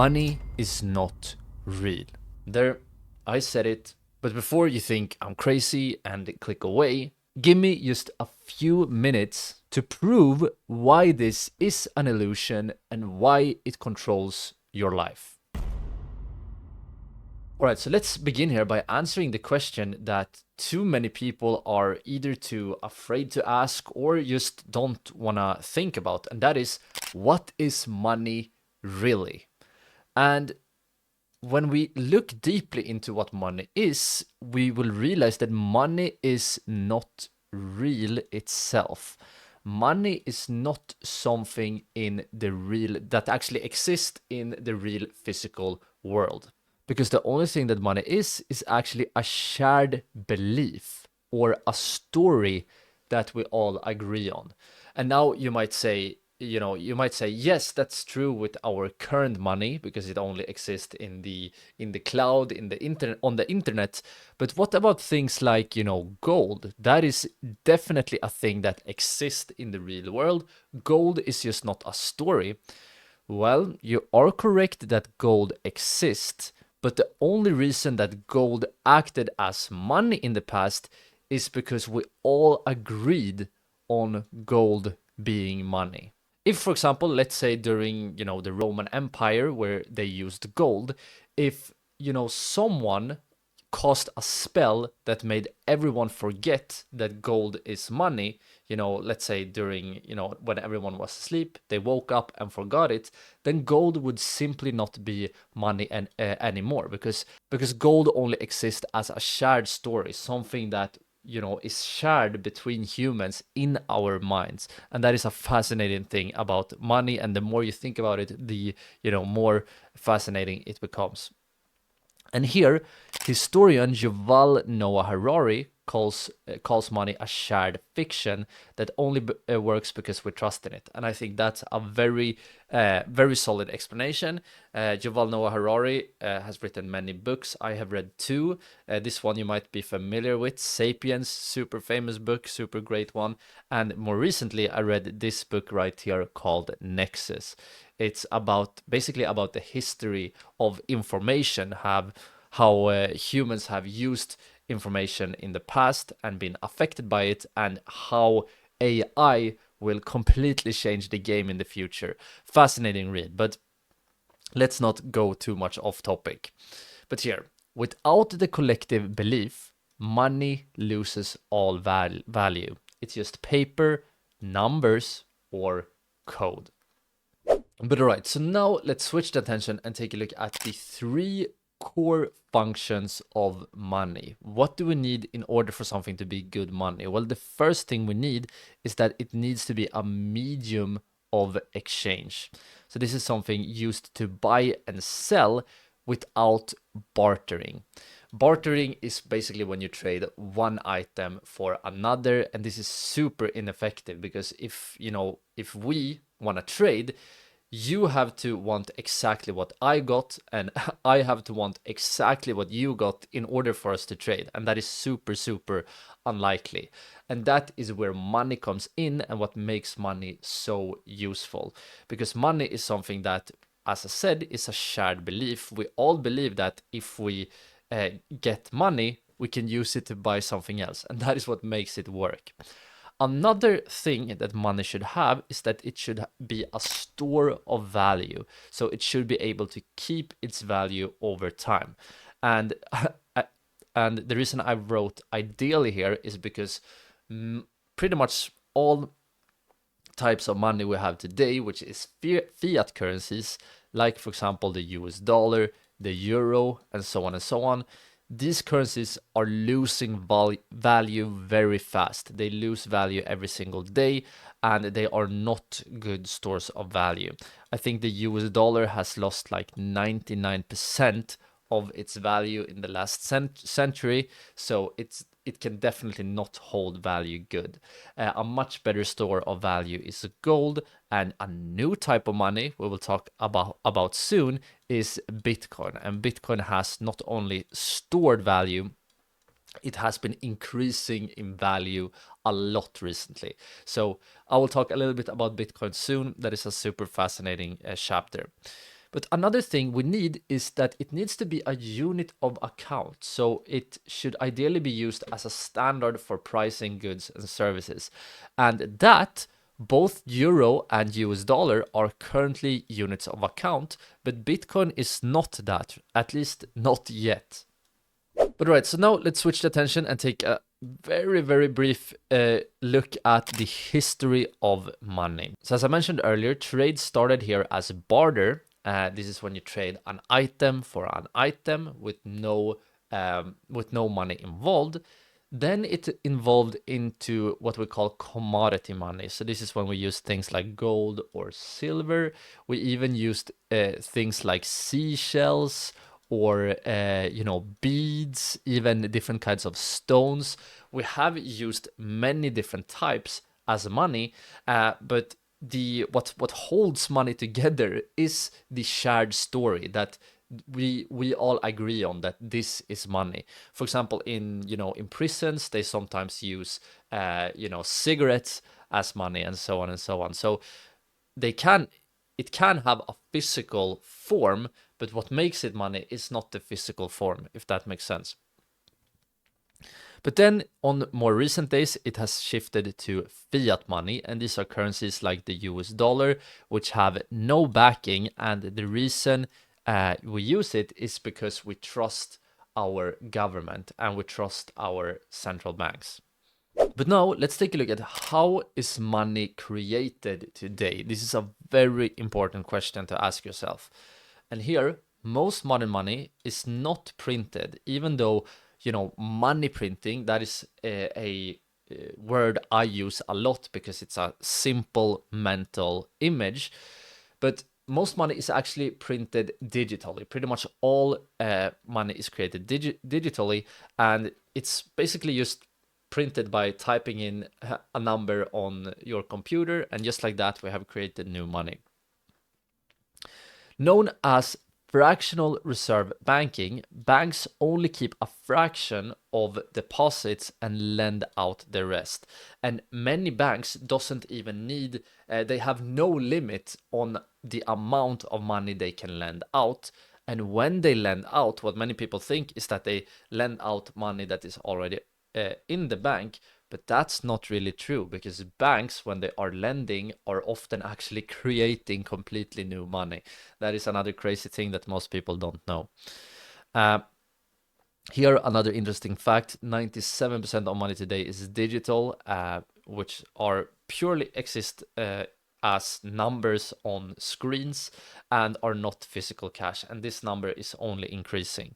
money is not real. There, I said it, but before you think I'm crazy and click away, give me just a few minutes to prove why this is an illusion and why it controls your life. Alright, so let's begin here by answering the question that too many people are either too afraid to ask or just don't want to think about, and that is, what is money really? And when we look deeply into what money is, we will realize that money is not real itself. Money is not something in the real that actually exists in the real physical world. Because the only thing that money is actually a shared belief or a story that we all agree on. And now you might say, yes, that's true with our current money because it only exists in the cloud, in the internet, on the internet. But what about things like, gold? That is definitely a thing that exists in the real world. Gold is just not a story. Well, you are correct that gold exists, but the only reason that gold acted as money in the past is because we all agreed on gold being money. If, for example, let's say during, the Roman Empire where they used gold, if, someone cast a spell that made everyone forget that gold is money, let's say during, when everyone was asleep, they woke up and forgot it, then gold would simply not be money anymore because gold only exists as a shared story, something that is shared between humans in our minds. And that is a fascinating thing about money, and the more you think about it, the more fascinating it becomes. And here, historian Yuval Noah Harari calls money a shared fiction that only works because we trust in it. And I think that's a very solid explanation. Yuval Noah Harari has written many books. I have read two. This one you might be familiar with, Sapiens, super famous book, super great one. And more recently, I read this book right here called Nexus. It's basically about the history of information, how humans have used information in the past and been affected by it, and how AI will completely change the game in the future. Fascinating read, but let's not go too much off topic. But here, without the collective belief, money loses all value. It's just paper, numbers, or code. But alright, so now let's switch the attention and take a look at the three core functions of money. What do we need in order for something to be good money? Well, the first thing we need is that it needs to be a medium of exchange. So this is something used to buy and sell without bartering. Bartering is basically when you trade one item for another, and this is super ineffective because if we want to trade, you have to want exactly what I got, and I have to want exactly what you got in order for us to trade. And that is super, super unlikely. And that is where money comes in and what makes money so useful. Because money is something that, as I said, is a shared belief. We all believe that if we get money, we can use it to buy something else. And that is what makes it work. Another thing that money should have is that it should be a store of value. So it should be able to keep its value over time. And and the reason I wrote ideally here is because pretty much all types of money we have today, which is fiat currencies, like for example the US dollar, the euro, and so on, these currencies are losing value very fast. They lose value every single day, and they are not good stores of value. I think the US dollar has lost like 99% of its value in the last century, so it can definitely not hold value good. A much better store of value is gold, and a new type of money we will talk about soon is Bitcoin. And Bitcoin has not only stored value, it has been increasing in value a lot recently. So I will talk a little bit about Bitcoin soon. That is a super fascinating chapter. But another thing we need is that it needs to be a unit of account. So it should ideally be used as a standard for pricing goods and services. And that both euro and US dollar are currently units of account, but Bitcoin is not that, at least not yet. But right, so now let's switch the attention and take a very brief look at the history of money. So as I mentioned earlier, trade started here as barter. This is when you trade an item for an item with no money involved. Then it evolved into what we call commodity money. So this is when we use things like gold or silver. We even used things like seashells or beads, even different kinds of stones. We have used many different types as money, but what holds money together is the shared story that we all agree on, that this is money. For example, in prisons, they sometimes use cigarettes as money, and so on and so on. So it can have a physical form, but what makes it money is not the physical form, if that makes sense. But then on more recent days, it has shifted to fiat money, and these are currencies like the US dollar, which have no backing, and the reason we use it is because we trust our government and we trust our central banks. But now let's take a look at how is money created today. This is a very important question to ask yourself. And here, most modern money is not printed, even though, money printing, that is a word I use a lot because it's a simple mental image. But most money is actually printed digitally. Pretty much all money is created digitally, and it's basically just printed by typing in a number on your computer, and just like that we have created new money. Known as fractional reserve banking, banks only keep a fraction of deposits and lend out the rest. And many banks doesn't even need, they have no limit on the amount of money they can lend out. And when they lend out, what many people think is that they lend out money that is already in the bank, but that's not really true, because banks, when they are lending, are often actually creating completely new money. That is another crazy thing that most people don't know. Here, another interesting fact, 97% of money today is digital, which are purely exist as numbers on screens and are not physical cash. And this number is only increasing.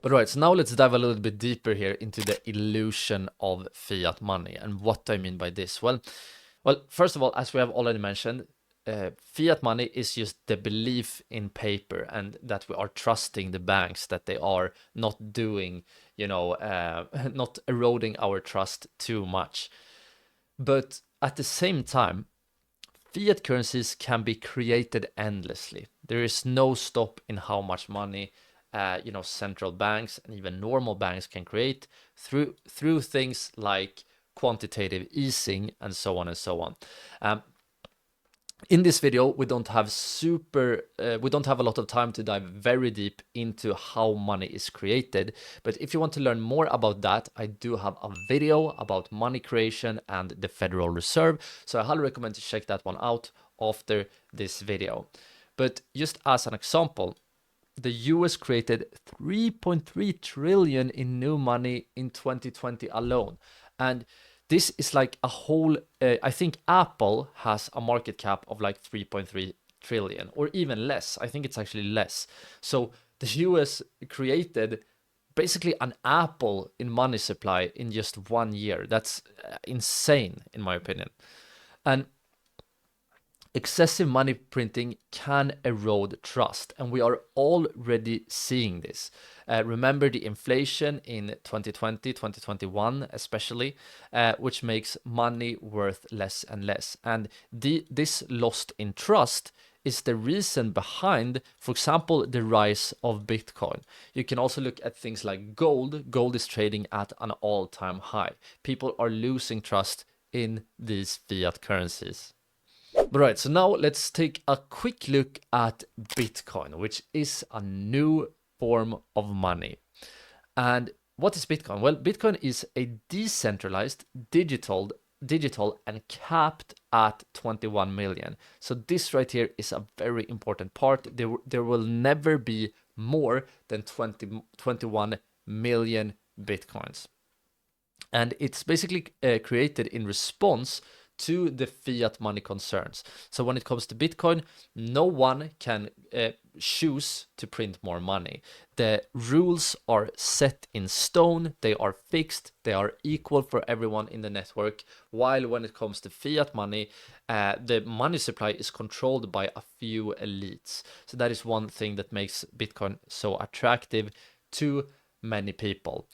But right, so now let's dive a little bit deeper here into the illusion of fiat money. And what I mean by this? Well, first of all, as we have already mentioned, fiat money is just the belief in paper, and that we are trusting the banks, that they are not doing, not eroding our trust too much. But at the same time, fiat currencies can be created endlessly. There is no stop in how much money central banks and even normal banks can create through things like quantitative easing and so on and so on. In this video, we don't have a lot of time to dive very deep into how money is created. But if you want to learn more about that, I do have a video about money creation and the Federal Reserve. So I highly recommend to check that one out after this video. But just as an example, the US created 3.3 trillion in new money in 2020 alone. And this is like a whole, I think Apple has a market cap of like 3.3 trillion, or even less. I think it's actually less. So the US created basically an Apple in money supply in just 1 year. That's insane, in my opinion. And excessive money printing can erode trust, and we are already seeing this. Remember the inflation in 2020, 2021 especially, which makes money worth less and less. And this lost in trust is the reason behind, for example, the rise of Bitcoin. You can also look at things like gold. Gold is trading at an all-time high. People are losing trust in these fiat currencies. But right, so now let's take a quick look at Bitcoin, which is a new form of money. And what is Bitcoin? Well, Bitcoin is a decentralized digital and capped at 21 million. So this right here is a very important part. There will never be more than 21 million Bitcoins. And it's basically created in response to the fiat money concerns. So when it comes to Bitcoin, no one can choose to print more money. The rules are set in stone, they are fixed, they are equal for everyone in the network. While when it comes to fiat money, the money supply is controlled by a few elites. So that is one thing that makes Bitcoin so attractive to many people.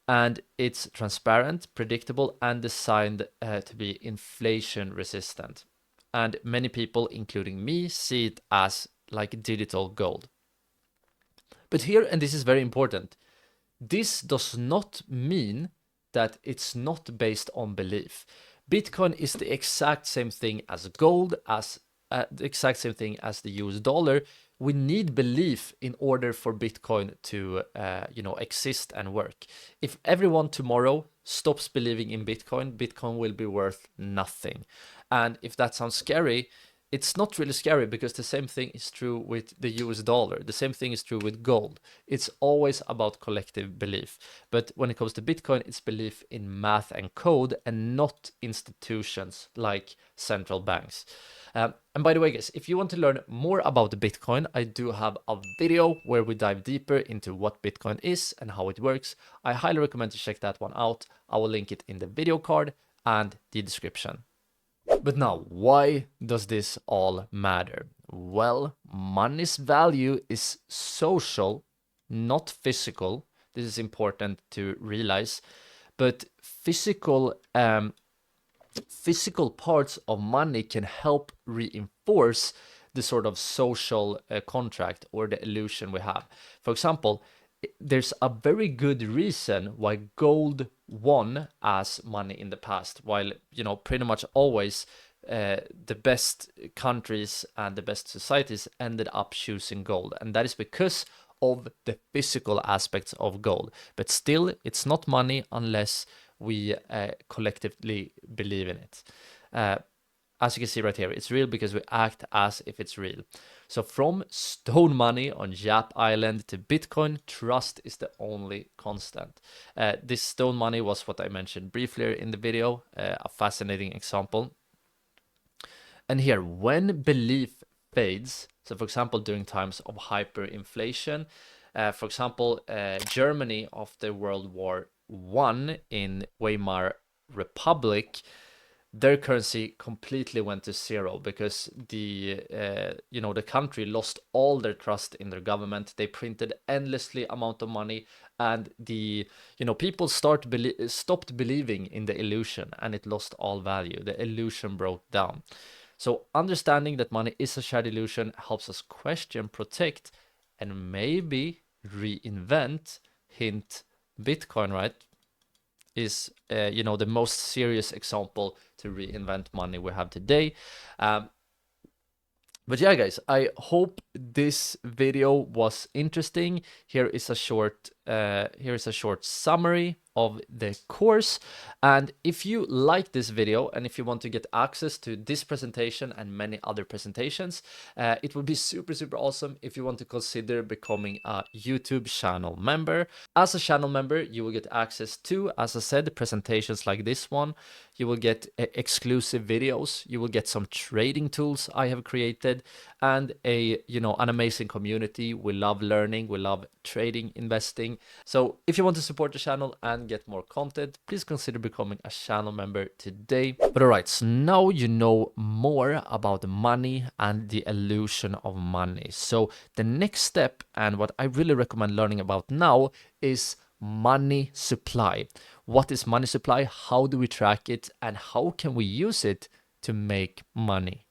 And it's transparent, predictable, and designed to be inflation resistant. And many people, including me, see it as like digital gold. But here, and this is very important, this does not mean that it's not based on belief. Bitcoin is the exact same thing as gold, as the exact same thing as the US dollar. We need belief in order for Bitcoin to exist and work. If everyone tomorrow stops believing in Bitcoin, Bitcoin will be worth nothing. And if that sounds scary, it's not really scary, because the same thing is true with the US dollar. The same thing is true with gold. It's always about collective belief. But when it comes to Bitcoin, it's belief in math and code and not institutions like central banks. And by the way, guys, if you want to learn more about the Bitcoin, I do have a video where we dive deeper into what Bitcoin is and how it works. I highly recommend to check that one out. I will link it in the video card and the description. But now, why does this all matter? Well, money's value is social, not physical. This is important to realize. But physical parts of money can help reinforce the sort of social contract or the illusion we have. For example, there's a very good reason why gold won as money in the past, while pretty much always the best countries and the best societies ended up choosing gold, and that is because of the physical aspects of gold. But still, it's not money unless we collectively believe in it. As you can see right here, it's real because we act as if it's real. So from stone money on Yap Island to Bitcoin, trust is the only constant. This stone money was what I mentioned briefly in the video, a fascinating example. And here, when belief fades, so for example, during times of hyperinflation, for example, Germany after World War I in Weimar Republic, their currency completely went to zero because the country lost all their trust in their government. They printed endlessly amount of money, and the people stopped believing in the illusion, and it lost all value. The illusion broke down. So understanding that money is a shared illusion helps us question, protect, and maybe reinvent. Hint, Bitcoin, right, is the most serious example to reinvent money we have today. But yeah, guys, I hope this video was interesting. Here is a short summary of the course. And if you like this video and if you want to get access to this presentation and many other presentations, it would be super awesome if you want to consider becoming a YouTube channel member. As a channel member, you will get access to, as I said, presentations like this one. You will get exclusive videos. You will get some trading tools I have created, and an amazing community. We love learning, we love trading, investing. So if you want to support the channel and get more content, please consider becoming a channel member today. But alright, so now you know more about money and the illusion of money. So the next step, and what I really recommend learning about now, is money supply. What is money supply? How do we track it? And how can we use it to make money?